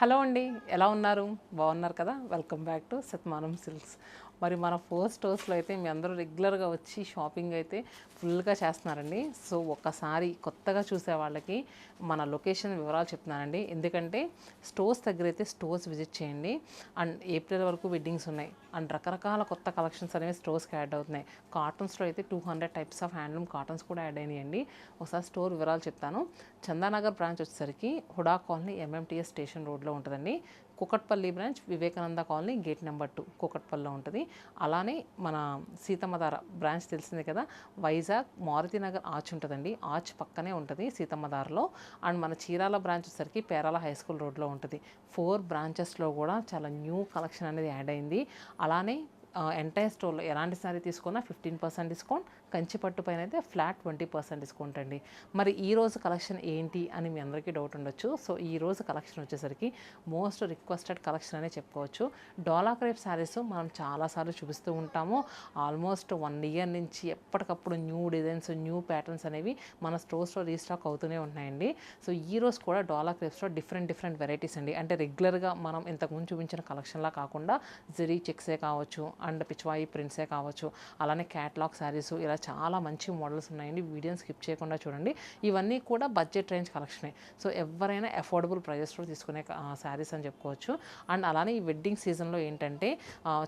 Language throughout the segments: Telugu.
హలో అండి, ఎలా ఉన్నారు? బాగున్నారు కదా? Welcome back to సత్మానం silks. మరి మన 4 స్టోర్స్లో అయితే మీ అందరూ రెగ్యులర్గా వచ్చి షాపింగ్ అయితే ఫుల్గా చేస్తున్నారండి. సో ఒక్కసారి కొత్తగా చూసే వాళ్ళకి మన లొకేషన్ వివరాలు చెప్తున్నానండి. ఎందుకంటే స్టోర్స్ దగ్గర అయితే స్టోర్స్ విజిట్ చేయండి. అండ్ ఏప్రిల్ వరకు వెడ్డింగ్స్ ఉన్నాయి. అండ్ రకరకాల కొత్త కలెక్షన్స్ అనేవి స్టోర్స్కి యాడ్ అవుతున్నాయి. కాటన్స్లో అయితే 200 టైప్స్ ఆఫ్ హ్యాండ్లూమ్ కాటన్స్ కూడా యాడ్ అయినాయండి. ఒకసారి స్టోర్ వివరాలు చెప్తాను. చందానగర్ బ్రాంచ్ వచ్చేసరికి హుడా కాలనీ ఎంఎంటీఎస్ స్టేషన్ రోడ్లో ఉంటుందండి. Kukatpally branch Vivekananda colony gate number 2 కుకట్పల్లిలో ఉంటుంది. అలానే మన సీతమ్మధార బ్రాంచ్ తెలిసిందే కదా, వైజాగ్ మారుతినగర్ ఆర్చ్ ఉంటుందండి. ఆర్చ్ పక్కనే ఉంటుంది సీతమ్మధారలో. అండ్ మన చీరాల బ్రాంచ్ వచ్చేసరికి పేరాల హై స్కూల్ రోడ్లో ఉంటుంది. 4 బ్రాంచెస్లో కూడా చాలా న్యూ కలెక్షన్ అనేది యాడ్ అయింది. అలానే ఎంటైర్ స్టోర్లో ఎలాంటి సారీ తీసుకున్నా 15% డిస్కౌంట్, కంచిపట్టు పైన అయితే ఫ్లాట్ 20% డిస్కౌంట్ అండి. మరి ఈరోజు కలెక్షన్ ఏంటి అని మీ అందరికీ డౌట్ ఉండొచ్చు. సో ఈరోజు కలెక్షన్ వచ్చేసరికి మోస్ట్ రిక్వెస్టెడ్ కలెక్షన్ అనే చెప్పుకోవచ్చు. డోలా క్రేప్ శారీస్ మనం చాలాసార్లు చూపిస్తూ ఉంటాము. ఆల్మోస్ట్ 1 ఇయర్ నుంచి ఎప్పటికప్పుడు న్యూ డిజైన్స్, న్యూ ప్యాటర్న్స్ అనేవి మన స్టోర్స్లో రీస్టాక్ అవుతూనే ఉన్నాయండి. సో ఈరోజు కూడా డోలా క్రేప్స్లో డిఫరెంట్ వెరైటీస్ అండి. అంటే రెగ్యులర్గా మనం ఇంతకుముందు చూపించిన కలెక్షన్లా కాకుండా జరీ చెక్సే కావచ్చు, అండ్ పిచ్వాయి ప్రింట్సే కావచ్చు, అలానే క్యాట్లాగ్ శారీస్, ఇలా చాలా మంచి మోడల్స్ ఉన్నాయండి. వీడియోని స్కిప్ చేయకుండా చూడండి. ఇవన్నీ కూడా బడ్జెట్ రేంజ్ కలెక్షనే. సో ఎవరైనా అఫోర్డబుల్ ప్రైజెస్లో తీసుకునే శారీస్ అని చెప్పుకోవచ్చు. అండ్ అలానే ఈ వెడ్డింగ్ సీజన్లో ఏంటంటే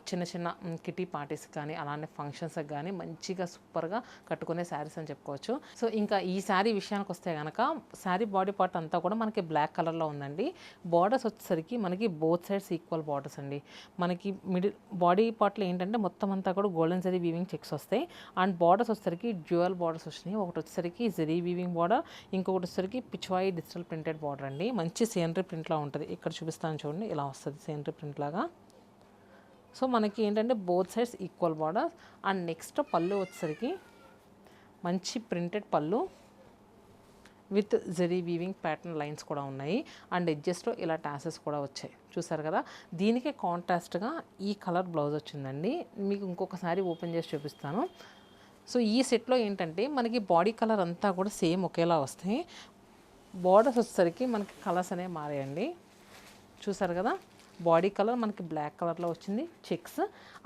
చిన్న చిన్న కిటీ పార్టీస్ కానీ అలానే ఫంక్షన్స్కి కానీ మంచిగా సూపర్గా కట్టుకునే శారీస్ అని చెప్పుకోవచ్చు. సో ఇంకా ఈ శారీ విషయానికి వస్తే కనుక శారీ బాడీ పార్ట్ అంతా కూడా మనకి బ్లాక్ కలర్లో ఉందండి. బార్డర్స్ వచ్చేసరికి మనకి బోత్ సైడ్స్ ఈక్వల్ బార్డర్స్ అండి. మనకి మిడిల్ బాడీ పార్ట్లో ఏంటంటే మొత్తం అంతా కూడా గోల్డెన్ జరీ వీవింగ్ చెక్స్ వస్తాయి. అండ్ బార్డర్స్ వచ్చేసరికి డ్యూయల్ బార్డర్స్ వచ్చినాయి. ఒకటి వచ్చేసరికి జరీ వీవింగ్ బార్డర్, ఇంకొకటి వచ్చేసరికి పిచ్వాయి డిజిటల్ ప్రింటెడ్ బార్డర్ అండి. మంచి సీనరీ ప్రింట్లా ఉంటుంది. ఇక్కడ చూపిస్తాను చూడండి, ఇలా వస్తుంది సీనరీ ప్రింట్ లాగా. సో మనకి ఏంటంటే both sides equal border. And next పళ్ళు వచ్చేసరికి మంచి ప్రింటెడ్ పళ్ళు with zari weaving pattern lines కూడా ఉన్నాయి. అండ్ ఎడ్జెస్ట్లో ఇలా టాసెస్ కూడా వచ్చాయి, చూసారు కదా. దీనికి కాంట్రాస్ట్గా ఈ కలర్ బ్లౌజ్ వచ్చిందండి. మీకు ఇంకొకసారి ఓపెన్ చేసి చూపిస్తాను. సో ఈ సెట్లో ఏంటంటే మనకి బాడీ కలర్ అంతా కూడా సేమ్ ఒకేలా వస్తాయి. బార్డర్స్ వచ్చేసరికి మనకి కలర్స్ అనేవి మారాయండి, చూసారు కదా. బాడీ కలర్ మనకి బ్లాక్ కలర్లో వచ్చింది చెక్స్.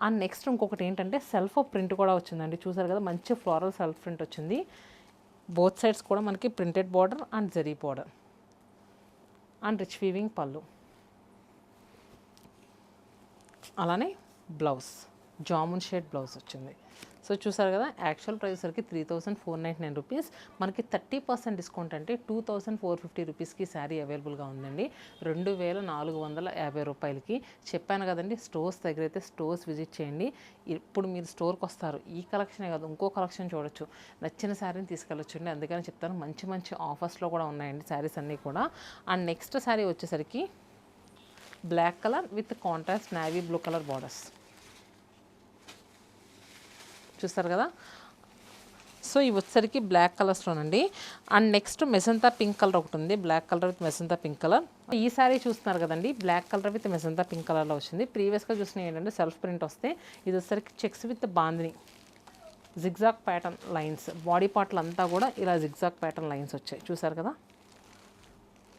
అండ్ నెక్స్ట్ ఇంకొకటి ఏంటంటే సెల్ఫ్ ప్రింట్ కూడా వచ్చిందండి, చూసారు కదా. మంచి ఫ్లోరల్ సెల్ఫ్ ప్రింట్ వచ్చింది. బోత్ సైడ్స్ కూడా మనకి printed border and zari border and rich weaving పళ్ళు. అలానే బ్లౌజ్ జామున్ షేడ్ బ్లౌజ్ వచ్చింది. సో చూసారు కదా. యాక్చువల్ ప్రైస్ సరికి 3499 రూపీస్. మనకి 30% డిస్కౌంట్ అంటే 2450 రూపీస్కి శారీ అవైలబుల్గా ఉందండి. 2450 రూపాయలకి. చెప్పాను కదండి, స్టోర్స్ దగ్గర అయితే స్టోర్స్ విజిట్ చేయండి. ఇప్పుడు మీరు స్టోర్కి వస్తారు, ఈ కలెక్షనే కాదు ఇంకో కలెక్షన్ చూడొచ్చు, నచ్చిన శారీని తీసుకెళ్ళొచ్చండి. అందుకని చెప్తాను, మంచి మంచి ఆఫర్స్లో కూడా ఉన్నాయండి శారీస్ అన్నీ కూడా. అండ్ నెక్స్ట్ శారీ వచ్చేసరికి black colour with contrast navy blue colour borders, చూస్తారు కదా. సో ఇవి వచ్చేసరికి బ్లాక్ కలర్స్లోనండి. And next magenta pink colour ఒకటి ఉంది, black colour with magenta pink colour. ఈ సారీ చూస్తున్నారు కదండి, black colour with magenta pink కలర్లో వచ్చింది. ప్రీవియస్గా చూసిన ఏంటంటే సెల్ఫ్ ప్రింట్ వస్తే, ఇది వచ్చేసరికి checks with bandhani zigzag pattern lines. Body పార్ట్లు అంతా కూడా ఇలా జిగ్జాగ్ ప్యాటర్న్ లైన్స్ వచ్చాయి, చూసారు కదా.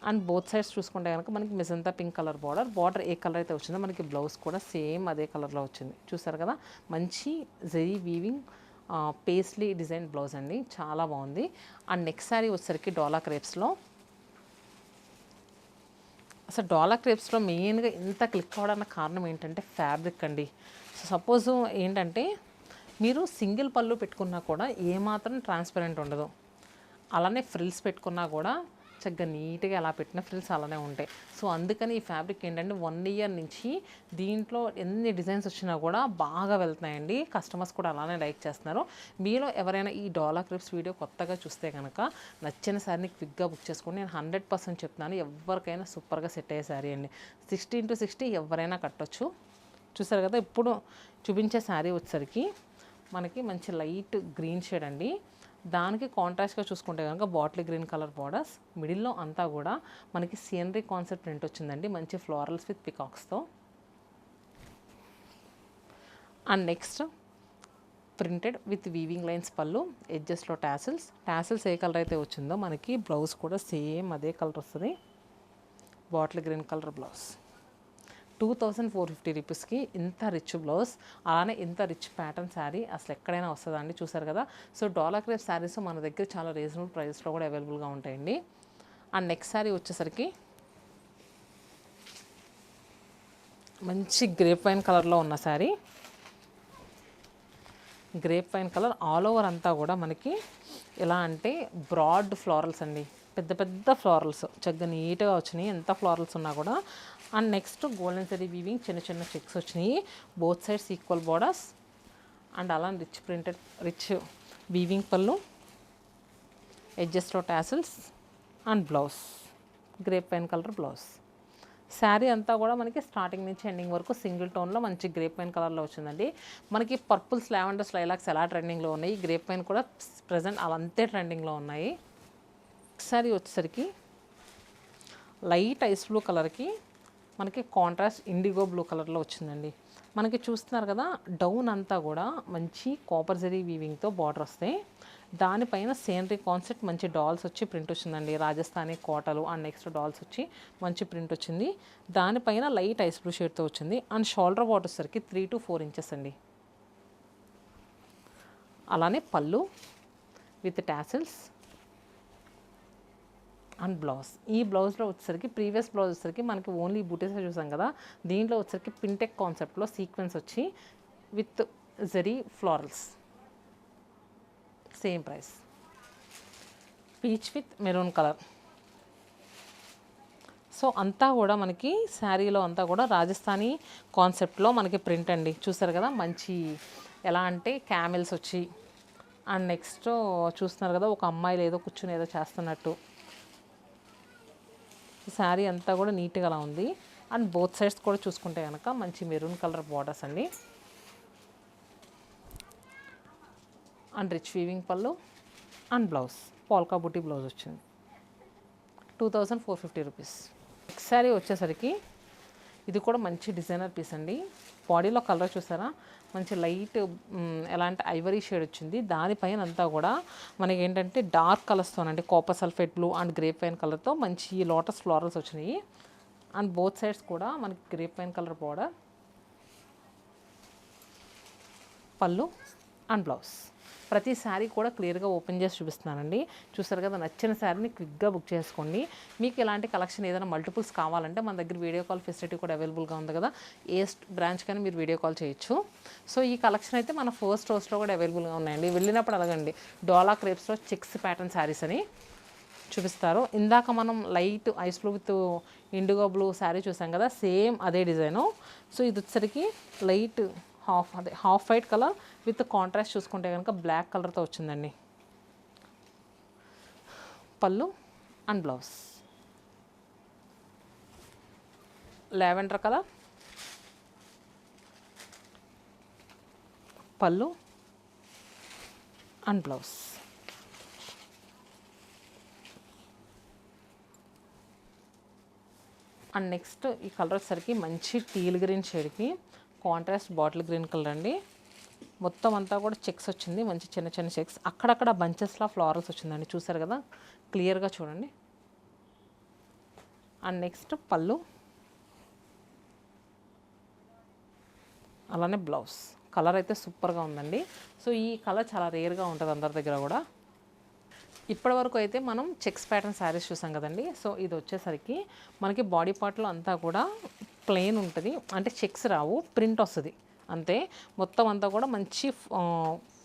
అండ్ బోత్ సైడ్స్ చూసుకుంటే కనుక మనకి మెజంతా పింక్ కలర్ బార్డర్ ఏ కలర్ అయితే వచ్చిందో మనకి బ్లౌజ్ కూడా సేమ్ అదే కలర్లో వచ్చింది, చూసారు కదా. మంచి zari weaving paisley design blouse అండి, చాలా బాగుంది. అండ్ నెక్స్ట్ శారీ వచ్చేసరికి డోలా క్రేప్స్లో. అసలు డోలా క్రేప్స్లో మెయిన్గా ఇంత క్లిక్ అవ్వడానికి కారణం ఏంటంటే ఫ్యాబ్రిక్ అండి. సో సపోజ్ ఏంటంటే మీరు సింగిల్ పళ్ళు పెట్టుకున్నా కూడా ఏమాత్రం ట్రాన్స్పరెంట్ ఉండదు. అలానే ఫ్రిల్స్ పెట్టుకున్నా కూడా చక్కగా నీట్గా ఎలా పెట్టిన ఫ్రిల్స్ అలానే ఉంటాయి. సో అందుకని ఈ ఫ్యాబ్రిక్ ఏంటంటే 1 ఇయర్ నుంచి దీంట్లో ఎన్ని డిజైన్స్ వచ్చినా కూడా బాగా వెళ్తున్నాయండి. కస్టమర్స్ కూడా అలానే లైక్ చేస్తున్నారు. మీలో ఎవరైనా ఈ డోలా క్రేప్స్ వీడియో కొత్తగా చూస్తే కనుక నచ్చిన శారీని క్విక్గా బుక్ చేసుకోండి. నేను 100% చెప్తున్నాను, ఎవరికైనా సూపర్గా సెట్ అయ్యే శారీ అండి. 60x60 ఎవరైనా కట్టొచ్చు, చూసారు కదా. ఇప్పుడు చూపించే శారీ వచ్చేసరికి మనకి మంచి లైట్ గ్రీన్ షేడ్ అండి. దానికి కాంట్రాస్ట్గా చూసుకుంటే కనుక బాటిల్ గ్రీన్ కలర్ బార్డర్స్, మిడిల్లో అంతా కూడా మనకి సీనరీ కాన్సెప్ట్ ప్రింట్ వచ్చిందండి, మంచి ఫ్లోరల్స్ విత్ పికాక్స్తో. And next printed with weaving lines పళ్ళు, ఎడ్జెస్లో టాసిల్స్ ఏ కలర్ అయితే వచ్చిందో మనకి బ్లౌజ్ కూడా సేమ్ అదే కలర్ వస్తుంది. Bottle green colour blouse. 2450 రూపీస్కి ఇంత రిచ్ బ్లౌజ్, అలానే ఇంత రిచ్ ప్యాటర్న్ శారీ అసలు ఎక్కడైనా వస్తుందండి. చూసారు కదా. సో డోలా క్రేప్ శారీస్ మన దగ్గర చాలా రీజనబుల్ ప్రైస్లో కూడా అవైలబుల్గా ఉంటాయండి. అండ్ నెక్స్ట్ శారీ వచ్చేసరికి మంచి గ్రేప్ వైన్ కలర్లో ఉన్న sari. Grape wine colour all over అంతా కూడా మనకి ఎలా అంటే బ్రాడ్ ఫ్లోరల్స్ అండి, పెద్ద పెద్ద ఫ్లోరల్స్ చక్కగా నీట్గా వచ్చినాయి, ఎంత ఫ్లోరల్స్ ఉన్నా కూడా. And next golden zari weaving, చిన్న చిన్న చెక్స్ వచ్చినాయి, both sides equal borders. And అలా rich printed rich weaving pallu, ఎడ్జెస్లో tassels and blouse grape wine colour blouse. Sari అంతా కూడా మనకి స్టార్టింగ్ నుంచి ఎండింగ్ వరకు సింగిల్ టోన్లో మంచి గ్రేప్ వైన్ కలర్లో వచ్చిందండి. మనకి పర్పుల్స్, లావెండర్స్, లైలాక్స్ ఎలా ట్రెండింగ్లో ఉన్నాయి, గ్రేప్ వైన్ కూడా ప్రజెంట్ అవంతే ట్రెండింగ్లో ఉన్నాయి. శారీ వచ్చేసరికి లైట్ ఐస్ బ్లూ కలర్కి మనకి కాంట్రాస్ట్ ఇండిగో బ్లూ కలర్లో వచ్చిందండి. మనకి చూస్తున్నారు కదా, డౌన్ అంతా కూడా మంచి కాపర్ జరీ వీవింగ్తో బార్డర్ వస్తాయి. దానిపైన సేనరీ కాన్సెప్ట్ మంచి డాల్స్ వచ్చి ప్రింట్ వచ్చిందండి, రాజస్థానీ కోటలు. అండ్ నెక్స్ట్ డాల్స్ వచ్చి మంచి ప్రింట్ వచ్చింది. దానిపైన లైట్ ఐస్ బ్లూ షేడ్తో వచ్చింది. అండ్ షోల్డర్ బార్డర్ వచ్చేసరికి 3 to 4 ఇంచెస్ అండి. అలానే పళ్ళు విత్ టాసిల్స్ అండ్ బ్లౌజ్. ఈ బ్లౌజ్లో వచ్చేసరికి ప్రీవియస్ బ్లౌజ్ వచ్చేసరికి మనకి ఓన్లీ బూటీస్ చూసాం కదా, దీంట్లో వచ్చేసరికి పింటెక్ కాన్సెప్ట్లో సీక్వెన్స్ వచ్చి with zari florals. Same price. Peach with maroon colour. So అంతా కూడా మనకి శారీలో అంతా కూడా రాజస్థానీ కాన్సెప్ట్లో మనకి ప్రింట్ అండి. చూసారు కదా, మంచి ఎలా అంటే క్యామెల్స్ వచ్చి. అండ్ నెక్స్ట్ చూస్తున్నారు కదా, ఒక అమ్మాయిలు ఏదో కూర్చుని ఏదో చేస్తున్నట్టు. శారీ అంతా కూడా నీట్గా అలా ఉంది. అండ్ బోత్ సైడ్స్ కూడా చూసుకుంటే కనుక మంచి మెరూన్ కలర్ బార్డర్స్ అండి. అండ్ రిచ్ వీవింగ్ పళ్ళు అండ్ బ్లౌజ్ పోల్కా బూటీ బ్లౌజ్ వచ్చింది. 2450 రూపీస్. నెక్స్ట్ శారీ వచ్చేసరికి ఇది కూడా మంచి డిజైనర్ పీస్ అండి. బాడీలో కలర్ చూసారా, మంచి లైట్ ఎలా అంటే ఐవరీ షేడ్ వచ్చింది. దానిపైన అంతా కూడా మనకి ఏంటంటే డార్క్ కలర్స్తోనండి, copper sulphate blue and grape wine కలర్తో మంచి లోటస్ ఫ్లోరల్స్ వచ్చినాయి. అండ్ బోత్ సైడ్స్ కూడా మనకి grape wine colour border, pallu and blouse. ప్రతి శారీ కూడా క్లియర్గా ఓపెన్ చేసి చూపిస్తున్నానండి. చూసారు కదా, నచ్చిన శారీని క్విక్గా బుక్ చేసుకోండి. మీకు ఇలాంటి కలెక్షన్ ఏదైనా మల్టిపుల్స్ కావాలంటే మన దగ్గర వీడియో కాల్ ఫెసిలిటీ కూడా అవైలబుల్గా ఉంది కదా, ఏ బ్రాంచ్ కానీ మీరు వీడియో కాల్ చేయొచ్చు. సో ఈ కలెక్షన్ అయితే మన ఫస్ట్ స్టోర్స్లో కూడా అవైలబుల్గా ఉన్నాయండి. వెళ్ళినప్పుడు అడగండి, డోలా క్రేప్స్లో చెక్స్ ప్యాటర్న్ శారీస్ అని చూపిస్తారు. ఇందాక మనం light ice blue with IndiGo blue sari చూసాం కదా, సేమ్ అదే డిజైను. సో ఇది వచ్చేసరికి light half white colour with contrast చూసుకుంటే కనుక బ్లాక్ కలర్తో వచ్చిందండి. పళ్ళు అండ్ బ్లౌజ్ లావెండర్ కలర్, పళ్ళు అండ్ బ్లౌజ్. అండ్ నెక్స్ట్ ఈ కలర్ వచ్చేసరికి మంచి teal green షేడ్కి contrast bottle green colour అండి. మొత్తం అంతా కూడా చెక్స్ వచ్చింది, మంచి చిన్న చిన్న చెక్స్, అక్కడక్కడ బంచెస్లా ఫ్లవర్స్ వచ్చిందండి. చూసారు కదా, క్లియర్గా చూడండి. అండ్ నెక్స్ట్ పళ్ళు, అలానే బ్లౌజ్. కలర్ అయితే సూపర్గా ఉందండి. సో ఈ కలర్ చాలా రేర్గా ఉంటుంది అందరి దగ్గర కూడా. ఇప్పటి వరకు అయితే మనం చెక్స్ ప్యాటర్న్ శారీస్ చూసాం కదండి. సో ఇది వచ్చేసరికి మనకి బాడీ పార్ట్లో అంతా కూడా ప్లెయిన్ ఉంటుంది, అంటే చెక్స్ రావు, ప్రింట్ వస్తుంది అంతే. మొత్తం అంతా కూడా మంచి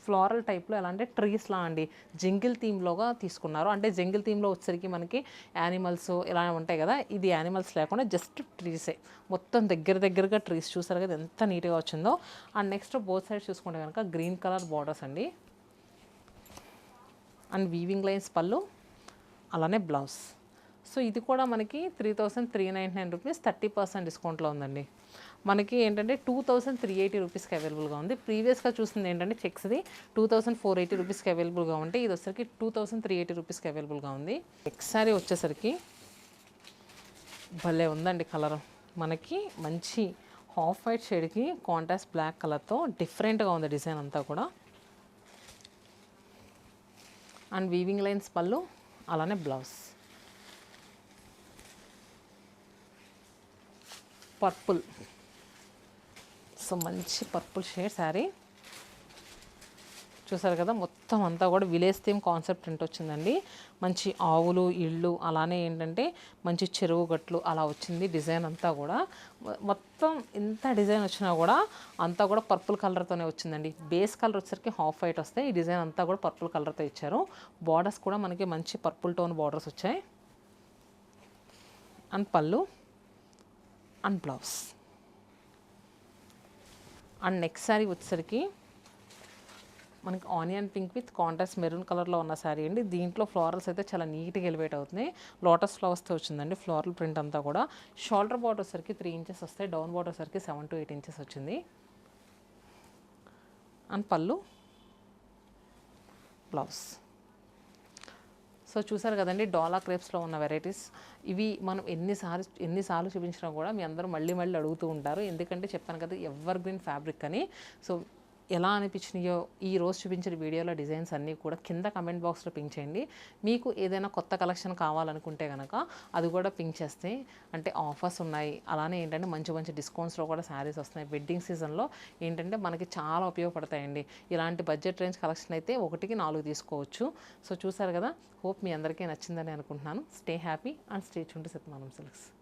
ఫ్లోరల్ టైప్లో, ఎలా అంటే ట్రీస్లా అండి, జంగిల్ థీమ్లోగా తీసుకున్నారు. అంటే జంగిల్ థీమ్లో వచ్చేసరికి మనకి యానిమల్స్ ఇలా ఉంటాయి కదా, ఇది యానిమల్స్ లేకుండా జస్ట్ ట్రీసే, మొత్తం దగ్గరగా ట్రీస్. చూసారు కదా ఎంత నీట్గా వచ్చిందో. అండ్ నెక్స్ట్ బోత్ సైడ్ చూసుకుంటే కనుక గ్రీన్ కలర్ బార్డర్స్ అండి. అండ్ వీవింగ్ లైన్స్ పళ్ళు, అలానే బ్లౌజ్. సో ఇది కూడా మనకి 3399 రూపీస్ 30% డిస్కౌంట్లో ఉందండి. మనకి ఏంటంటే 2380 రూపీస్కి అవైలబుల్గా ఉంది. ప్రీవియస్గా చూసింది ఏంటంటే చెక్స్ది 2480 రూపీస్కి అవైలబుల్గా ఉంటే ఇది వచ్చేసరికి 2380 రూపీస్కి అవైలబుల్గా ఉంది. నెక్స్ట్ సారీ వచ్చేసరికి భలే ఉందండి కలర్, మనకి మంచి హాఫ్ వైట్ షేడ్కి కాంట్రాస్ట్ బ్లాక్ కలర్తో డిఫరెంట్గా ఉంది డిజైన్ అంతా కూడా. అండ్ వీవింగ్ లైన్స్ పళ్ళు, అలానే బ్లౌజ్. పర్పుల్. సో మంచి పర్పుల్ షేడ్ శారీ. చూసారు కదా, మొత్తం అంతా కూడా విలేజ్ థీమ్ కాన్సెప్ట్ ప్రింట్ వచ్చిందండి. మంచి ఆవులు, ఇళ్ళు, అలానే ఏంటంటే మంచి చెరువు గట్లు అలా వచ్చింది డిజైన్ అంతా కూడా. మొత్తం ఇంత డిజైన్ వచ్చినా కూడా అంతా కూడా పర్పుల్ కలర్తోనే వచ్చిందండి. బేస్ కలర్ వచ్చేసరికి హాఫ్ వైట్ వస్తాయి, ఈ డిజైన్ అంతా కూడా పర్పుల్ కలర్తో ఇచ్చారు. బార్డర్స్ కూడా మనకి మంచి పర్పుల్ టోన్ బార్డర్స్ వచ్చాయి. అండ్ పళ్ళు and blouse. And next sari వచ్చేసరికి మనకి onion pink with contrast maroon కలర్లో ఉన్న శారీ అండి. దీంట్లో ఫ్లోరల్స్ అయితే చాలా నీట్గా ఎలివేట్ అవుతున్నాయి. లోటస్ ఫ్లవర్స్తో వచ్చిందండి ఫ్లోరల్ ప్రింట్ అంతా కూడా. షోల్డర్ బార్డర్ సరికి 3 ఇంచెస్ వస్తాయి, డౌన్ బార్డర్ సరికి 7 to 8 ఇంచెస్ వచ్చింది. అండ్ పళ్ళు బ్లౌజ్. సో చూసారు కదండి, డోలా క్రేప్స్లో ఉన్న వెరైటీస్ ఇవి. మనం ఎన్నిసార్లు చూపించినా కూడా మీ అందరూ మళ్ళీ అడుగుతూ ఉంటారు. ఎందుకంటే చెప్పాను కదా, ఎవర్ గ్రీన్ ఫ్యాబ్రిక్ అని. సో ఎలా అనిపించినాయో ఈ రోజు చూపించిన వీడియోలో డిజైన్స్ అన్నీ కూడా కింద కమెంట్ బాక్స్లో పింక్ చేయండి. మీకు ఏదైనా కొత్త కలెక్షన్ కావాలనుకుంటే కనుక అది కూడా పింక్ చేస్తే, అంటే ఆఫర్స్ ఉన్నాయి, అలానే ఏంటంటే మంచి డిస్కౌంట్స్లో కూడా శారీస్ వస్తున్నాయి. వెడ్డింగ్ సీజన్లో ఏంటంటే మనకి చాలా ఉపయోగపడతాయండి. ఇలాంటి బడ్జెట్ రేంజ్ కలెక్షన్ అయితే 1కి 4 తీసుకోవచ్చు. సో చూసారు కదా, హోప్ మీ అందరికీ నచ్చిందని అనుకుంటున్నాను. Stay happy and stay tuned to Satyamanam silks.